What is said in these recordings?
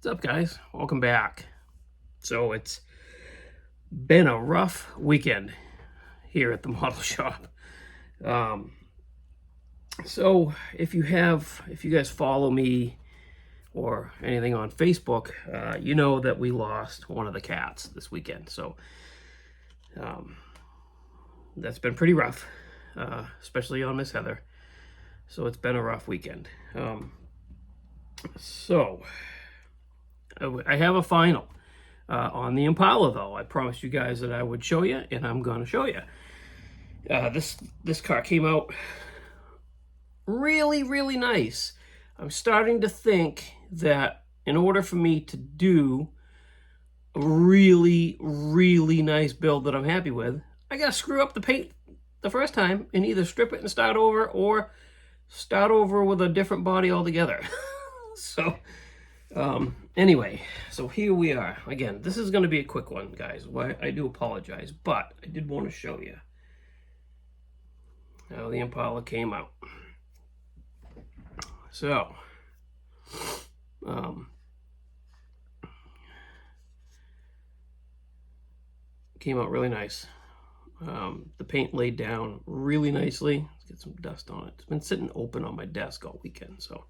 What's up, guys? Welcome back. So it's been a rough weekend here at the model shop. So if you guys follow me or anything on Facebook, you know that we lost one of the cats this weekend. So that's been pretty rough, especially on Miss Heather. So it's been a rough weekend. So I have a final on the Impala, though. I promised you guys that I would show you, and I'm going to show you. This car came out really, really nice. I'm starting to think that in order for me to do a really, really nice build that I'm happy with, I got to screw up the paint the first time and either strip it and start over or start over with a different body altogether. So anyway, so here we are. Again, this is going to be a quick one, guys. I do apologize, but I did want to show you how the Impala came out. So, came out really nice. The paint laid down really nicely. Let's get some dust on it. It's been sitting open on my desk all weekend, so.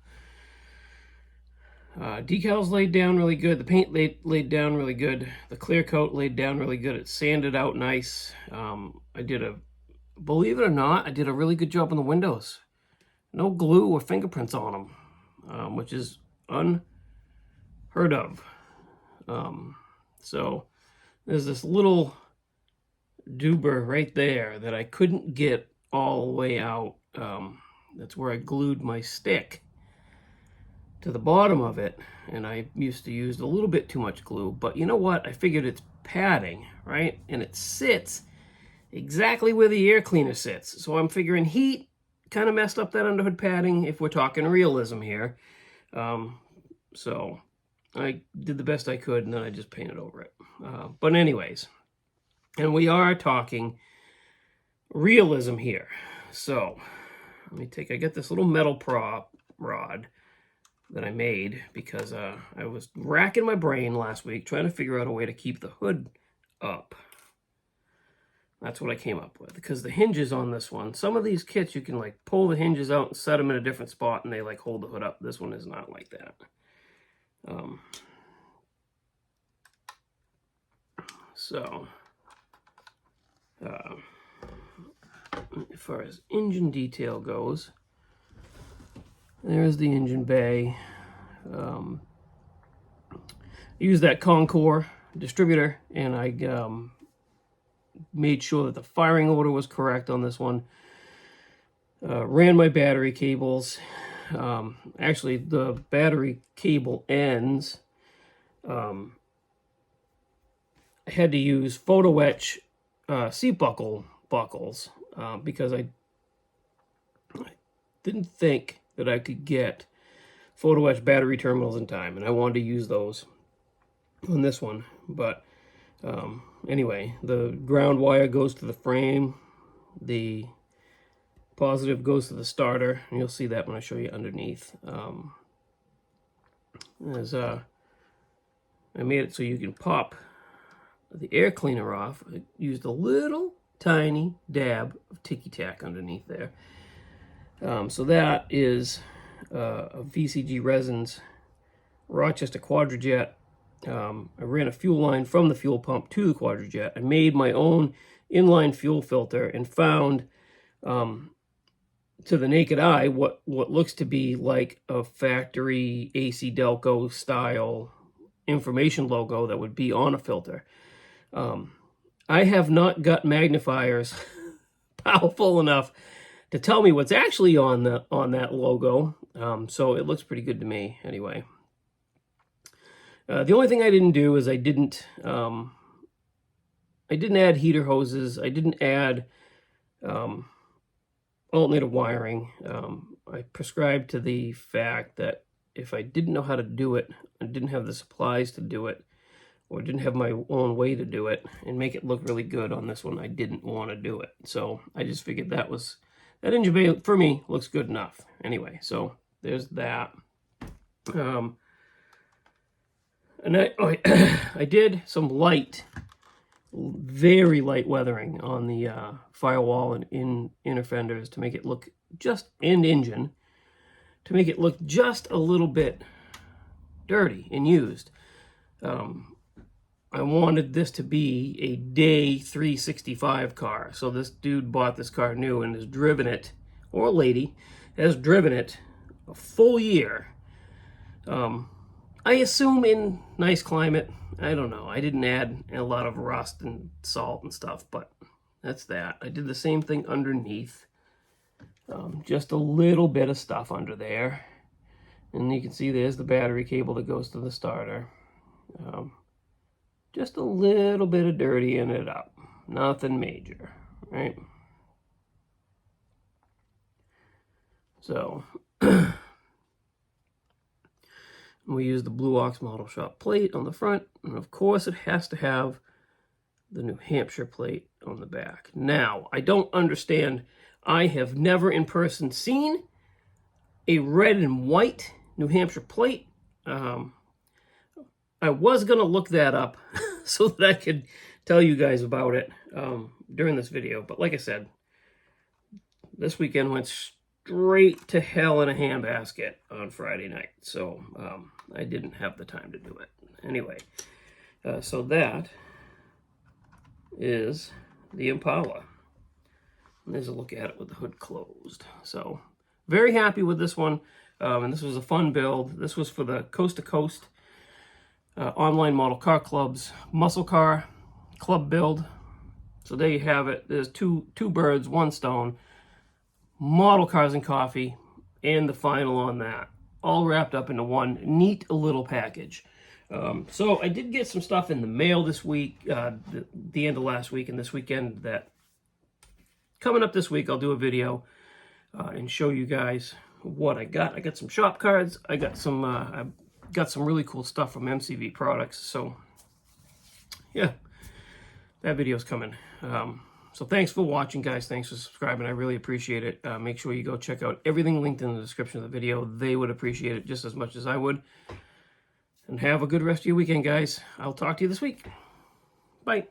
Decals laid down really good. The paint laid down really good. The clear coat laid down really good. It sanded out nice. Believe it or not, I did a really good job on the windows. No glue or fingerprints on them, which is unheard of. So there's this little doober right there that I couldn't get all the way out. That's where I glued my stick to the bottom of it, and I used to use a little bit too much glue, but you know what? I figured it's padding, right? And it sits exactly where the air cleaner sits. So I'm figuring heat kind of messed up that underhood padding if we're talking realism here. So I did the best I could, and then I just painted over it. But anyways, and we are talking realism here. So I got this little metal prop rod that I made because I was racking my brain last week trying to figure out a way to keep the hood up. That's what I came up with, because the hinges on this one, some of these kits you can like pull the hinges out and set them in a different spot and they like hold the hood up. This one is not like that. As far as engine detail goes, there's the engine bay. Used that Concord distributor, and I made sure that the firing order was correct on this one. Ran my battery cables. Actually, the battery cable ends. I had to use photo etch seat buckles because I didn't think that I could get photo etch battery terminals in time, and I wanted to use those on this one. But anyway, the ground wire goes to the frame, the positive goes to the starter, and you'll see that when I show you underneath. I made it so you can pop the air cleaner off. I used a little tiny dab of Tiki Tack underneath there. So that is a VCG Resins Rochester Quadrajet. I ran a fuel line from the fuel pump to the Quadrajet. I made my own inline fuel filter and found, to the naked eye, what looks to be like a factory AC Delco style information logo that would be on a filter. I have not got magnifiers powerful enough to tell me what's actually on that logo, so it looks pretty good to me anyway. The only thing I didn't do is I didn't add heater hoses. I didn't add alternator wiring. I prescribed to the fact that if I didn't know how to do it, I didn't have the supplies to do it, or didn't have my own way to do it and make it look really good on this one, I didn't want to do it. So I just figured that engine bay, for me, looks good enough. Anyway, so there's that. And I did some light, very light weathering on the firewall and inner fenders to make it look and engine, to make it look just a little bit dirty and used. I wanted this to be a day 365 car. So this dude bought this car new and has driven it, or lady, has driven it a full year. I assume in nice climate. I don't know. I didn't add a lot of rust and salt and stuff, but that's that. I did the same thing underneath. Just a little bit of stuff under there. And you can see there's the battery cable that goes to the starter. Just a little bit of dirtying it up. Nothing major, right? So, we use the blueoxmodelshop plate on the front. And of course, it has to have the New Hampshire plate on the back. Now, I don't understand. I have never in person seen a red and white New Hampshire plate. I was going to look that up so that I could tell you guys about it during this video. But like I said, this weekend went straight to hell in a handbasket on Friday night. So I didn't have the time to do it. Anyway, so that is the Impala. And there's a look at it with the hood closed. So very happy with this one. And this was a fun build. This was for the Coast to Coast online model car club's muscle car club build. So there you have it. There's two birds, one stone. Model cars and coffee, and the final on that, all wrapped up into one neat little package. So I did get some stuff in the mail this week, the end of last week and this weekend. That coming up this week, I'll do a video and show you guys what I got. I got some shop cards. I got some really cool stuff from MCV Products. So yeah, that video's coming. So thanks for watching, guys. Thanks for subscribing. I really appreciate it. Make sure you go check out everything linked in the description of the video. They would appreciate it just as much as I would. And have a good rest of your weekend, guys. I'll talk to you this week. Bye.